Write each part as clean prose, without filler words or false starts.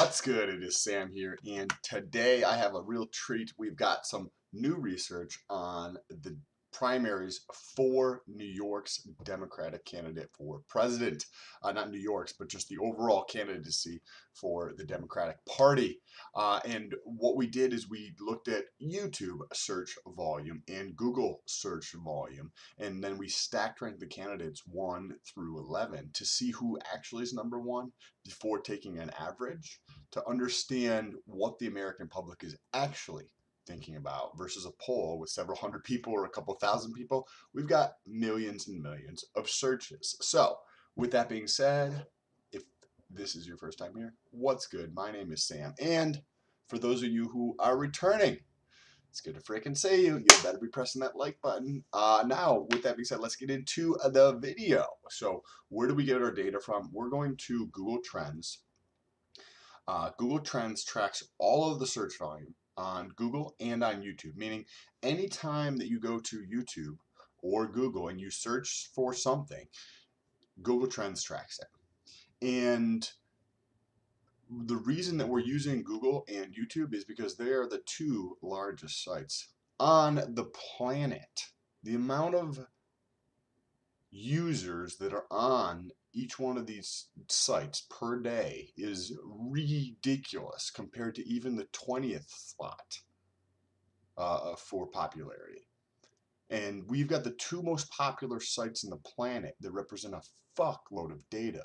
What's good? It is Sam here, and today I have a real treat. We've got some new research on the primaries for New York's Democratic candidate for president. Not New York's, but just the overall candidacy for the Democratic Party. And what we did is we looked at YouTube search volume and Google search volume, and then we stacked ranked the candidates 1 through 11 to see who actually is number one before taking an average to understand what the American public is actually thinking about versus a poll with several hundred people or a couple thousand people. We've got millions and millions of searches. So, with that being said, if this is your first time here, what's good? My name is Sam. And for those of you who are returning, it's good to freaking see you. You better be pressing that like button. Now, with that being said, let's get into the video. So, where do we get our data from? We're going to Google Trends. Google Trends tracks all of the search volume on Google and on YouTube, meaning anytime that you go to YouTube or Google and you search for something, Google Trends tracks it. And the reason that we're using Google and YouTube is because they are the two largest sites on the planet. The amount of users that are on each one of these sites per day is ridiculous compared to even the 20th spot for popularity. And we've got the two most popular sites in the planet that represent a fuckload of data.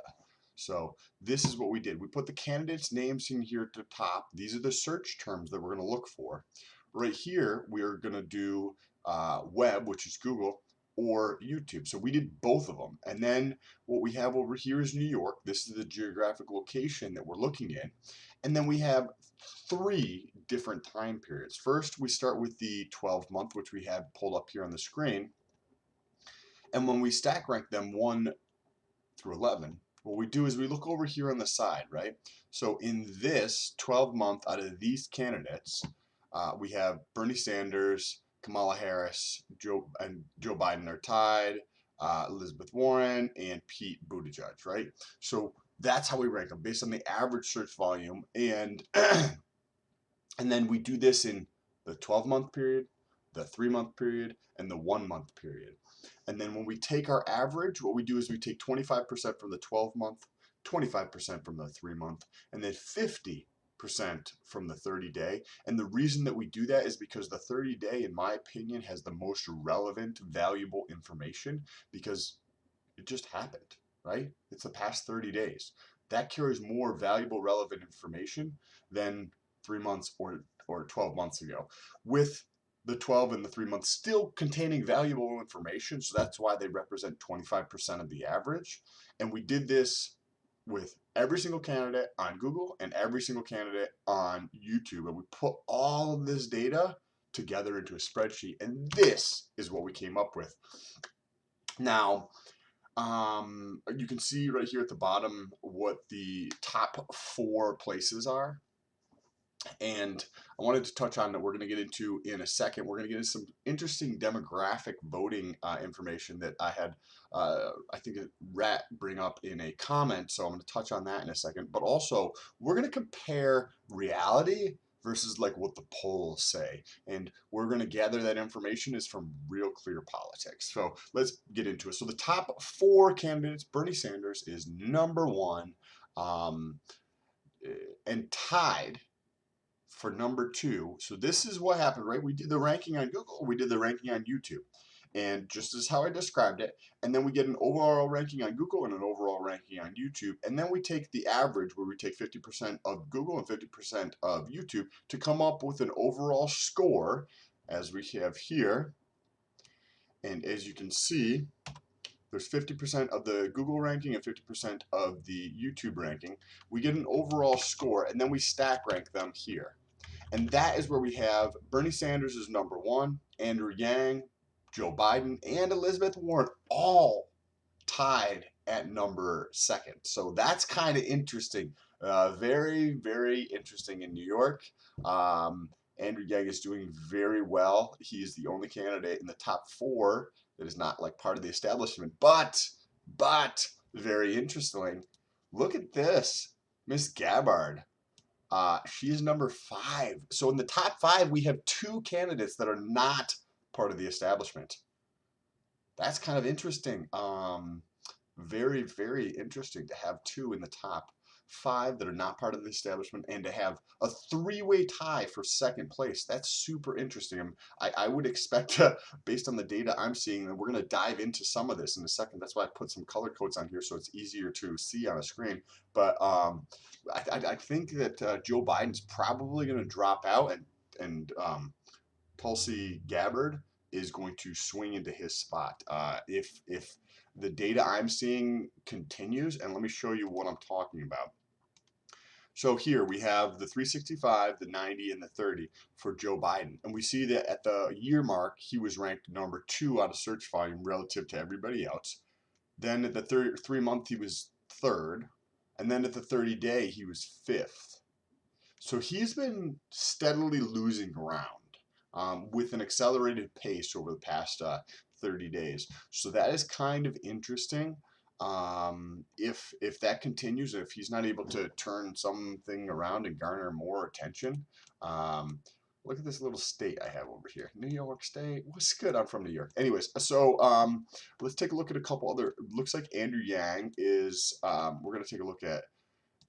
So this is what we did. We put the candidates' names in here at the top. These are the search terms that we're going to look for. Right here, we're going to do web, which is Google, or YouTube. So we did both of them. And then what we have over here is New York. This is the geographic location that we're looking in. And then we have 3 different time periods. First, we start with the 12-month, which we have pulled up here on the screen. And when we stack rank them 1 through 11, what we do is we look over here on the side, right? So in this 12-month, out of these candidates, we have Bernie Sanders, Kamala Harris, Joe Biden are tied, Elizabeth Warren, and Pete Buttigieg, right? So that's how we rank them based on the average search volume, and and then we do this in the 12-month period, the 3-month period, and the 1-month period. And then when we take our average, what we do is we take 25% from the 12-month, 25% from the 3-month, and then 50% from the 30-day. And the reason that we do that is because the 30-day, in my opinion, has the most relevant, valuable information because it just happened, right? It's the past 30 days. That carries more valuable, relevant information than 3 months or 12 months ago. With the 12 and the 3 months still containing valuable information, so that's why they represent 25% of the average. And we did this with every single candidate on Google and every single candidate on YouTube, and we put all of this data together into a spreadsheet, and this is what we came up with. Now, you can see right here at the bottom what the top 4 places are. And I wanted to touch on that we're going to get into in a second. We're going to get into some interesting demographic voting information that I had, I think, Rat bring up in a comment. So I'm going to touch on that in a second. But also, we're going to compare reality versus like what the polls say. And we're going to gather that information is from Real Clear Politics. So let's get into it. So the top 4 candidates, Bernie Sanders is number 1 and tied for number 2. So this is what happened, right? We did the ranking on Google, we did the ranking on YouTube, and just as how I described it, and then we get an overall ranking on Google and an overall ranking on YouTube, and then we take the average where we take 50% of Google and 50% of YouTube to come up with an overall score as we have here. And as you can see, there's 50% of the Google ranking and 50% of the YouTube ranking. We get an overall score, and then we stack rank them here. And that is where we have Bernie Sanders is number 1, Andrew Yang, Joe Biden, and Elizabeth Warren all tied at number 2nd. So that's kind of interesting. Very, very interesting in New York. Andrew Yang is doing very well. He is the only candidate in the top 4 that is not like part of the establishment. But very interesting. Look at this. Miss Gabbard. She is number 5. So in the top 5, we have 2 candidates that are not part of the establishment. That's kind of interesting. Very, very interesting to have 2 in the top 5 that are not part of the establishment, and to have a 3-way tie for second place. That's super interesting. I would expect, based on the data I'm seeing, and we're going to dive into some of this in a second. That's why I put some color codes on here so it's easier to see on a screen. But I think that Joe Biden's probably going to drop out, and Tulsi Gabbard is going to swing into his spot. If the data I'm seeing continues, and let me show you what I'm talking about. So here we have the 365, the 90, and the 30 for Joe Biden. And we see that at the year mark, he was ranked number 2 out of search volume relative to everybody else. Then at the 3-month, he was 3rd. And then at the 30-day, he was 5th. So he's been steadily losing ground with an accelerated pace over the past 30 days. So that is kind of interesting. If that continues, if he's not able to turn something around and garner more attention, look at this little state I have over here, New York State. What's good? I'm from New York. Anyways, so let's take a look at a couple other. Looks like Andrew Yang is. We're gonna take a look at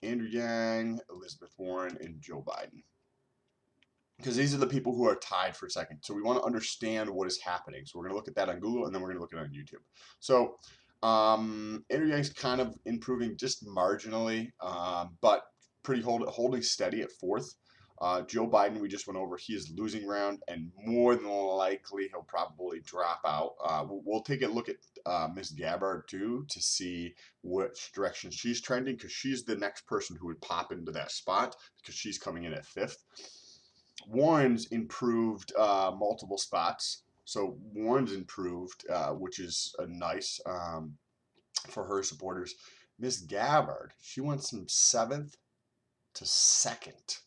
Andrew Yang, Elizabeth Warren, and Joe Biden, because these are the people who are tied for second. So we want to understand what is happening. So we're going to look at that on Google, and then we're going to look at it on YouTube. So Andrew Yang's kind of improving just marginally, but pretty holding steady at 4th. Joe Biden, we just went over, he is losing ground, and more than likely he'll probably drop out. We'll take a look at Ms. Gabbard too to see which direction she's trending, because she's the next person who would pop into that spot, because she's coming in at 5th. Warren's improved multiple spots. So Warren's improved, which is nice for her supporters. Miss Gabbard, she went from 7th to 2nd.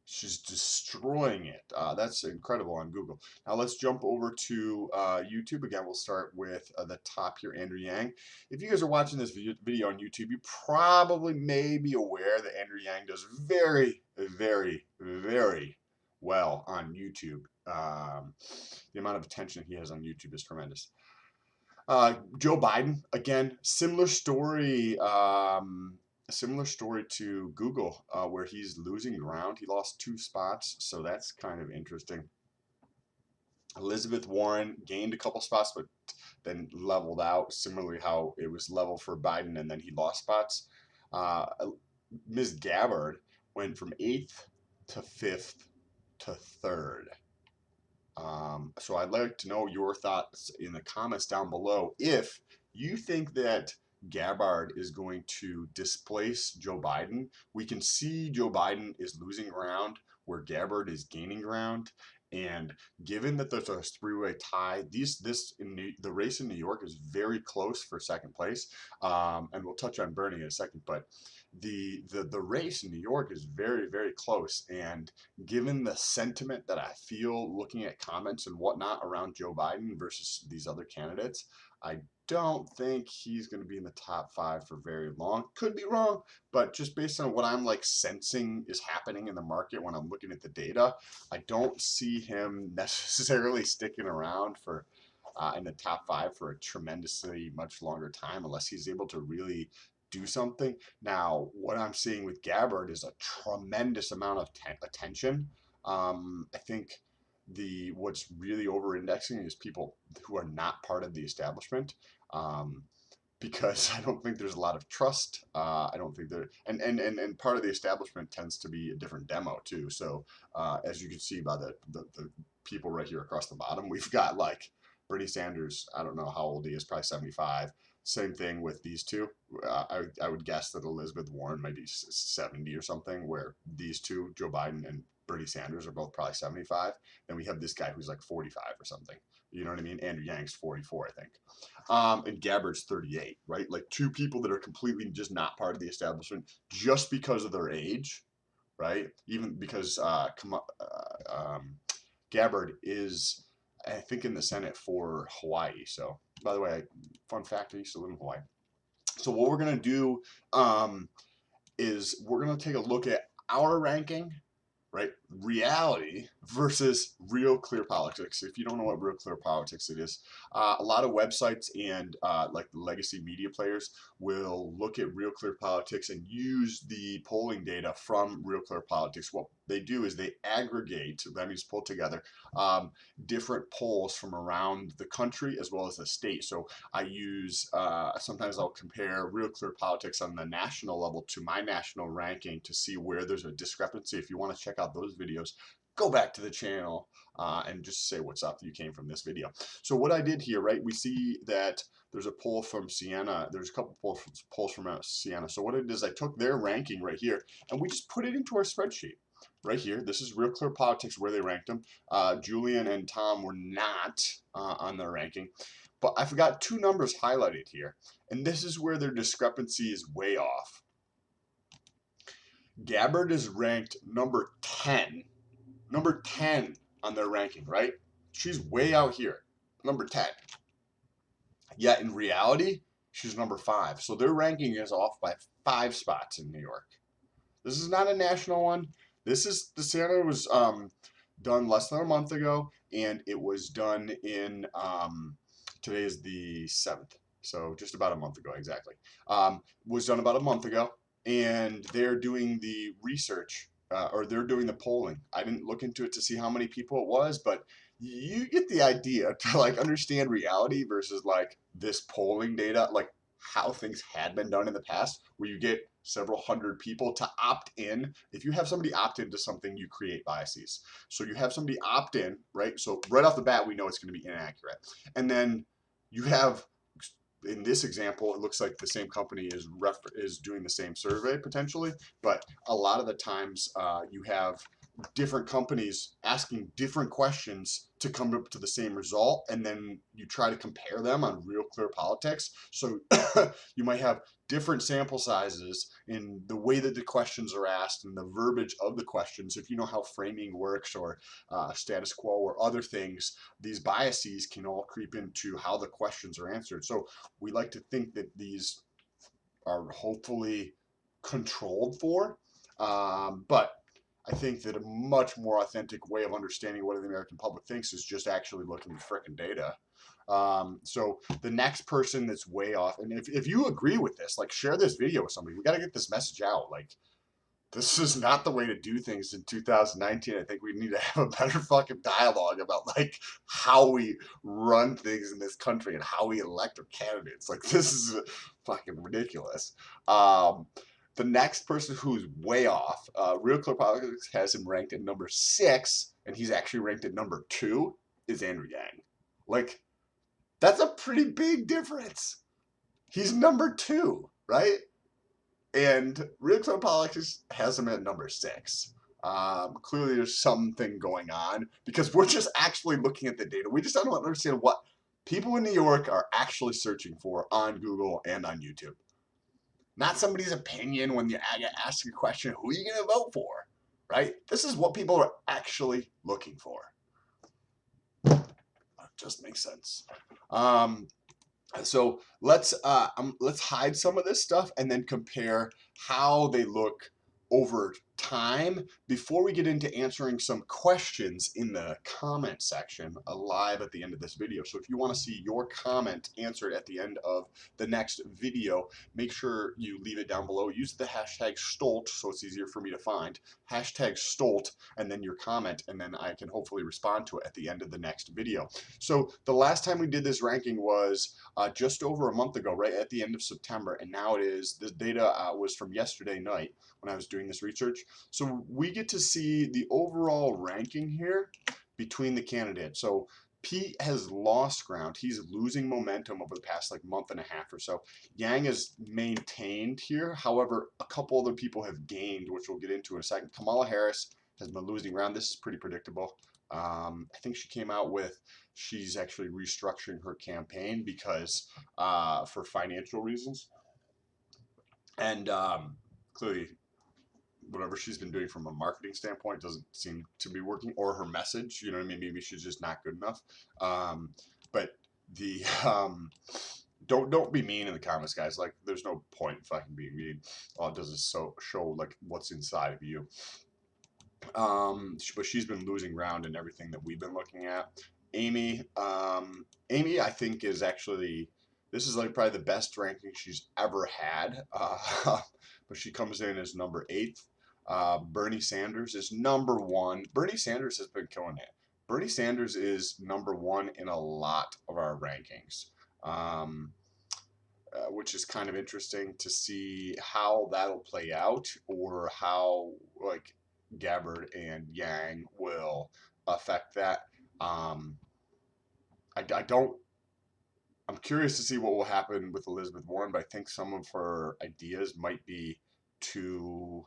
She's destroying it. That's incredible on Google. Now let's jump over to YouTube. Again, we'll start with the top here, Andrew Yang. If you guys are watching this video on YouTube, you probably may be aware that Andrew Yang does very, very, very well on YouTube. The amount of attention he has on YouTube is tremendous. Joe Biden, again, similar story. Similar story to Google, where he's losing ground. He lost 2 spots, so that's kind of interesting. Elizabeth Warren gained a couple spots, but then leveled out, similarly how it was level for Biden, and then he lost spots. Ms. Gabbard went from 8th to 5th to 3rd. So I'd like to know your thoughts in the comments down below. If you think that Gabbard is going to displace Joe Biden, we can see Joe Biden is losing ground where Gabbard is gaining ground. And given that there's a 3-way tie, the race in New York is very close for second place. And we'll touch on Bernie in a second, but the race in New York is very, very close. And given the sentiment that I feel looking at comments and whatnot around Joe Biden versus these other candidates, I don't think he's going to be in the top 5 for very long. Could be wrong, but just based on what I'm like sensing is happening in the market when I'm looking at the data, I don't see him necessarily sticking around for in the top 5 for a tremendously much longer time, unless he's able to really do something. Now, what I'm seeing with Gabbard is a tremendous amount of attention. I think what's really over-indexing is people who are not part of the establishment, because I don't think there's a lot of trust. I don't think there, and part of the establishment tends to be a different demo too. So as you can see by the people right here across the bottom, we've got like Bernie Sanders. I don't know how old he is, probably 75. Same thing with these two. I would guess that Elizabeth Warren might be 70 or something, where these two, Joe Biden and Bernie Sanders, are both probably 75. Then we have this guy who's like 45 or something. You know what I mean? Andrew Yang's 44, I think. And Gabbard's 38, right? Like 2 people that are completely just not part of the establishment just because of their age, right? Even because Gabbard is, I think, in the Senate for Hawaii. So, by the way, fun fact, I used to live in Hawaii. So what we're going to do is we're going to take a look at our ranking, right? Reality versus Real Clear Politics. If you don't know what Real Clear Politics it is, a lot of websites and like legacy media players will look at Real Clear Politics and use the polling data from Real Clear Politics. What they do is they aggregate, that means pull together, different polls from around the country as well as the state. So I use, sometimes I'll compare Real Clear Politics on the national level to my national ranking to see where there's a discrepancy. If you want to check out those videos, go back to the channel and just say what's up, you came from this video. So what I did here, right, we see that there's a poll from Siena, there's a couple polls from Siena. So what I did is I took their ranking right here and we just put it into our spreadsheet. Right here, this is Real Clear Politics where they ranked them. Julian and Tom were not on their ranking, but I've got two numbers highlighted here, and this is where their discrepancy is way off. Gabbard is ranked number 10 on their ranking, right? She's way out here, number 10. Yet in reality, she's number 5. So their ranking is off by 5 spots in New York. This is not a national one. This is, the Siena was done less than a month ago, and it was done in, today is the 7th, so just about a month ago exactly. Was done about a month ago, and they're doing the research, or they're doing the polling. I didn't look into it to see how many people it was, but you get the idea to like understand reality versus like this polling data, like how things had been done in the past, where you get several hundred people to opt in. If you have somebody opt into something, you create biases. So you have somebody opt in, right? So right off the bat, we know it's going to be inaccurate. And then you have, in this example, it looks like the same company is doing the same survey potentially, but a lot of the times you have different companies asking different questions to come up to the same result, and then you try to compare them on Real Clear Politics. So you might have different sample sizes in the way that the questions are asked and the verbiage of the questions. If you know how framing works, or status quo or other things, these biases can all creep into how the questions are answered. So we like to think that these are hopefully controlled for, but I think that a much more authentic way of understanding what the American public thinks is just actually looking at frickin' data. So the next person that's way off, and if you agree with this, like share this video with somebody. We got to get this message out. Like, this is not the way to do things in 2019. I think we need to have a better fucking dialogue about like how we run things in this country and how we elect our candidates. Like, this is fucking ridiculous. The next person who's way off, Real Clear Politics has him ranked at number 6, and he's actually ranked at number 2, is Andrew Yang. Like, that's a pretty big difference. He's number 2, right? And Real Clear Politics has him at number 6. Clearly there's something going on, because we're just actually looking at the data. We just don't understand what people in New York are actually searching for on Google and on YouTube. Not somebody's opinion when you ask a question, who are you going to vote for, right? This is what people are actually looking for. That just makes sense. So let's hide some of this stuff and then compare how they look over time before we get into answering some questions in the comment section live at the end of this video. So if you want to see your comment answered at the end of the next video, make sure you leave it down below. Use the hashtag STOLT so it's easier for me to find. Hashtag STOLT and then your comment, and then I can hopefully respond to it at the end of the next video. So the last time we did this ranking was just over a month ago, right at the end of September, and now it is, the data was from yesterday night when I was doing this research. So we get to see the overall ranking here between the candidates. So Pete has lost ground. He's losing momentum over the past like month and a half or so. Yang is maintained here. However, a couple other people have gained, which we'll get into in a second. Kamala Harris has been losing ground. This is pretty predictable. I think she came out with, she's actually restructuring her campaign because for financial reasons. And clearly, whatever she's been doing from a marketing standpoint doesn't seem to be working, or her message, you know what I mean? Maybe she's just not good enough. But the don't be mean in the comments, guys. Like, there's no point in fucking being mean. All it does is show like what's inside of you. But she's been losing ground in everything that we've been looking at. Amy, Amy, I think is actually, this is like probably the best ranking she's ever had. But she comes in as number 8th. Bernie Sanders is number 1. Bernie Sanders has been killing it. Bernie Sanders is number 1 in a lot of our rankings. Which is kind of interesting to see how that'll play out, or how like Gabbard and Yang will affect that. I don't. I'm curious to see what will happen with Elizabeth Warren, but I think some of her ideas might be too.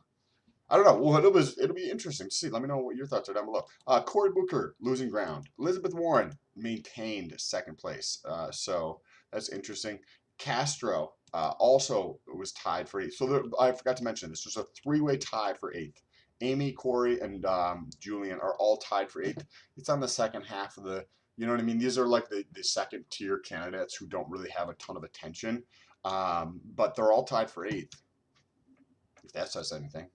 I don't know. Well, it'll be interesting to see. Let me know what your thoughts are down below. Cory Booker losing ground. Elizabeth Warren maintained 2nd place. So that's interesting. Castro also was tied for 8th. So I forgot to mention this. There's a 3-way tie for 8th. Amy, Cory, and Julian are all tied for 8th. It's on the second half of the. You know what I mean? These are like the 2nd tier candidates who don't really have a ton of attention, but they're all tied for 8th. If that says anything.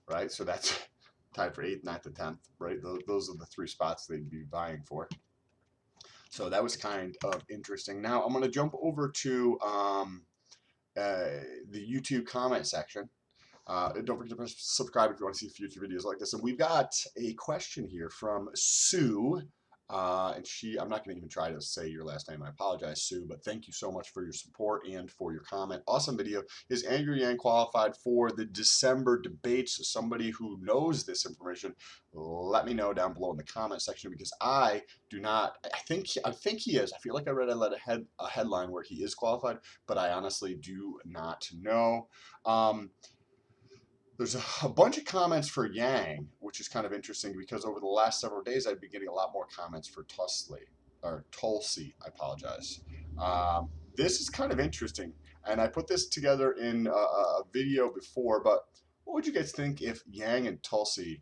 Right? So that's tied for 8th, 9th, and 10th, right? Those are the 3 spots they'd be vying for. So that was kind of interesting. Now I'm going to jump over to the YouTube comment section. Don't forget to press subscribe if you want to see future videos like this. And we've got a question here from Sue. And I'm not going to even try to say your last name. I apologize, Sue, but thank you so much for your support and for your comment. Awesome video. Is Andrew Yang qualified for the December debates? Somebody who knows this information, let me know down below in the comment section, because I do not. I think he is. I feel like I read a headline where he is qualified, but I honestly do not know. There's a bunch of comments for Yang, which is kind of interesting because over the last several days I've been getting a lot more comments for Tulsi. I apologize. This is kind of interesting, and I put this together in a video before. But what would you guys think if Yang and Tulsi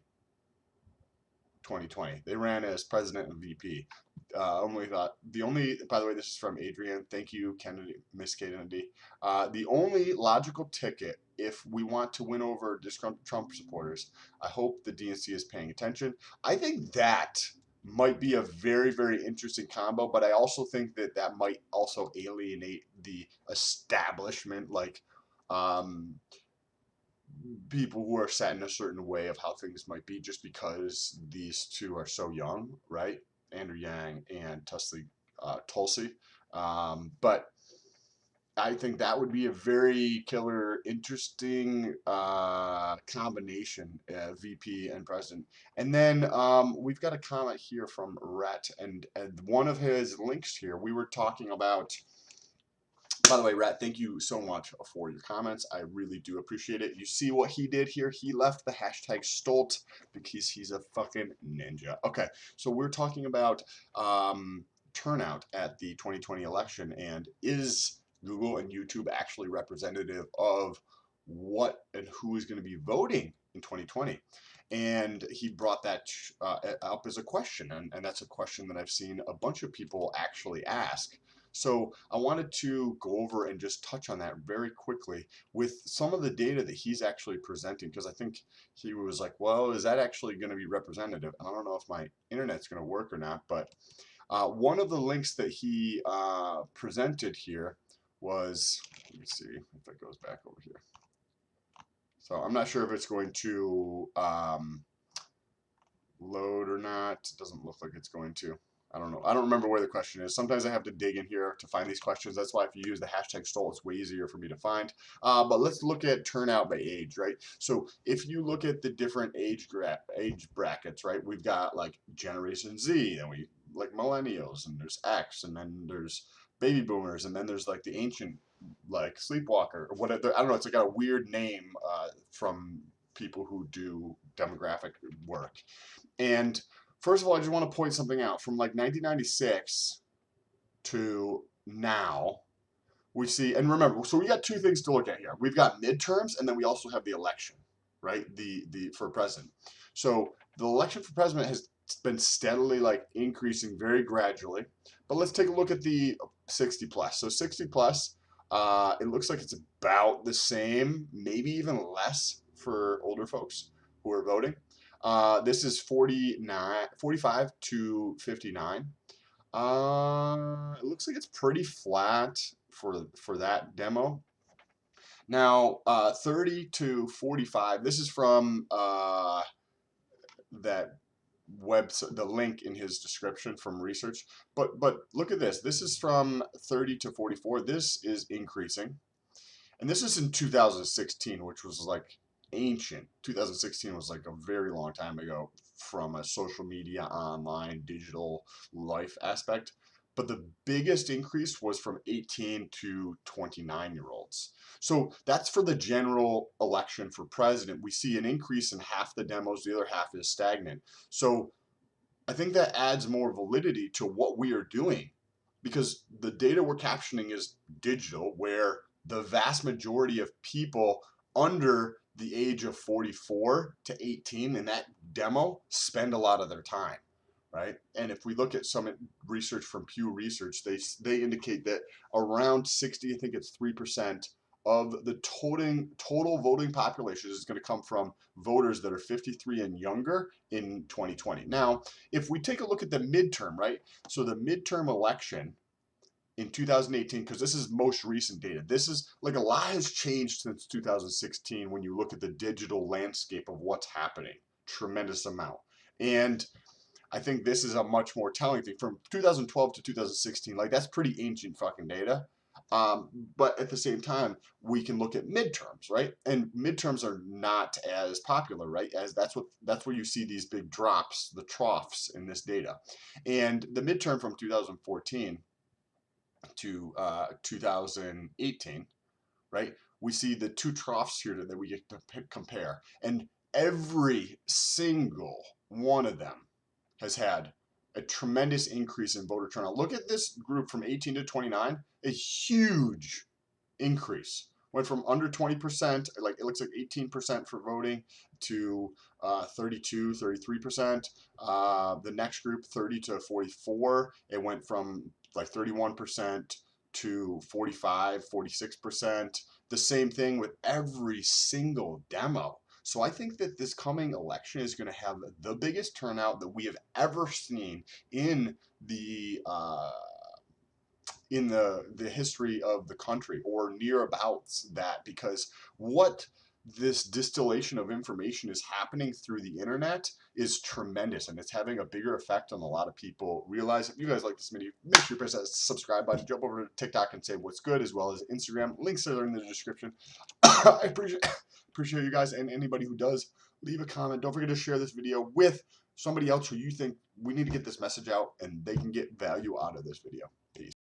2020 they ran as president and VP? By the way, this is from Adrian. Thank you, Kennedy, Miss Kennedy. The only logical ticket, if we want to win over disgruntled Trump supporters, I hope the DNC is paying attention. I think that might be a very, very interesting combo, but I also think that might also alienate the establishment, like people who are set in a certain way of how things might be, just because these two are so young, right? Andrew Yang and Tulsi. But I think that would be a very killer, interesting combination, VP and president. And then we've got a comment here from Rhett, and one of his links here, we were talking about. By the way, Rhett, thank you so much for your comments. I really do appreciate it. You see what he did here? He left the hashtag Stolt because he's a fucking ninja. Okay, so we're talking about turnout at the 2020 election, and is Google and YouTube actually representative of what and who is going to be voting in 2020? And he brought that up as a question, and that's a question that I've seen a bunch of people actually ask. So I wanted to go over and just touch on that very quickly with some of the data that he's actually presenting, because I think he was like, well, is that actually going to be representative? And I don't know if my internet's going to work or not, but one of the links that he presented here was, let me see if it goes back over here. So I'm not sure if it's going to load or not. It doesn't look like it's going to. I don't know. I don't remember where the question is. Sometimes I have to dig in here to find these questions. That's why if you use the hashtag Stoll, it's way easier for me to find. But let's look at turnout by age, right? So if you look at the different age brackets, right? We've got like Generation Z, and we like millennials, and there's X, and then there's baby boomers, and then there's like the ancient, like sleepwalker or whatever. I don't know. It's like a weird name from people who do demographic work. And first of all, I just want to point something out. From like 1996 to now, we see, and remember, so we got two things to look at here. We've got midterms, and then we also have the election, right? The for president. So the election for president has been steadily like increasing very gradually. But let's take a look at the 60 plus. So 60 plus, it looks like it's about the same, maybe even less for older folks who are voting. This is 45 to 59. It looks like it's pretty flat for that demo. Now, 30 to 45. This is from that website, the link in his description from research. But look at this. This is from 30 to 44. This is increasing. And this is in 2016, which was like ancient. 2016 was like a very long time ago from a social media, online, digital life aspect. But the biggest increase was from 18 to 29-year-olds. So that's for the general election for president. We see an increase in half the demos, the other half is stagnant. So I think that adds more validity to what we are doing, because the data we're capturing is digital, where the vast majority of people under the age of 44 to 18 in that demo spend a lot of their time, right? And if we look at some research from Pew Research, they indicate that around 60, I think it's 3% of the total voting population is going to come from voters that are 53 and younger in 2020. Now, if we take a look at the midterm, right? So the midterm election in 2018, because this is most recent data. This is like a lot has changed since 2016 when you look at the digital landscape of what's happening. Tremendous amount. And I think this is a much more telling thing. From 2012 to 2016, like that's pretty ancient fucking data. But at the same time, we can look at midterms, right? And midterms are not as popular, right? As that's where you see these big drops, the troughs in this data. And the midterm from 2014 to 2018, right? We see the two troughs here that we get to compare, and every single one of them has had a tremendous increase in voter turnout. Look at this group from 18 to 29, a huge increase. Went from under 20%, like it looks like 18% for voting, to 32, 33%. The next group, 30 to 44, it went from like 31% to 45, 46%. The same thing with every single demo. So I think that this coming election is going to have the biggest turnout that we have ever seen in the history of the country, or near abouts that, because what this distillation of information is happening through the internet is tremendous, and it's having a bigger effect on a lot of people. Realize, if you guys like this video, make sure you press that subscribe button, jump over to TikTok and say what's good, as well as Instagram. Links are in the description. I appreciate you guys, and anybody who does, leave a comment. Don't forget to share this video with somebody else who you think we need to get this message out and they can get value out of this video. Peace.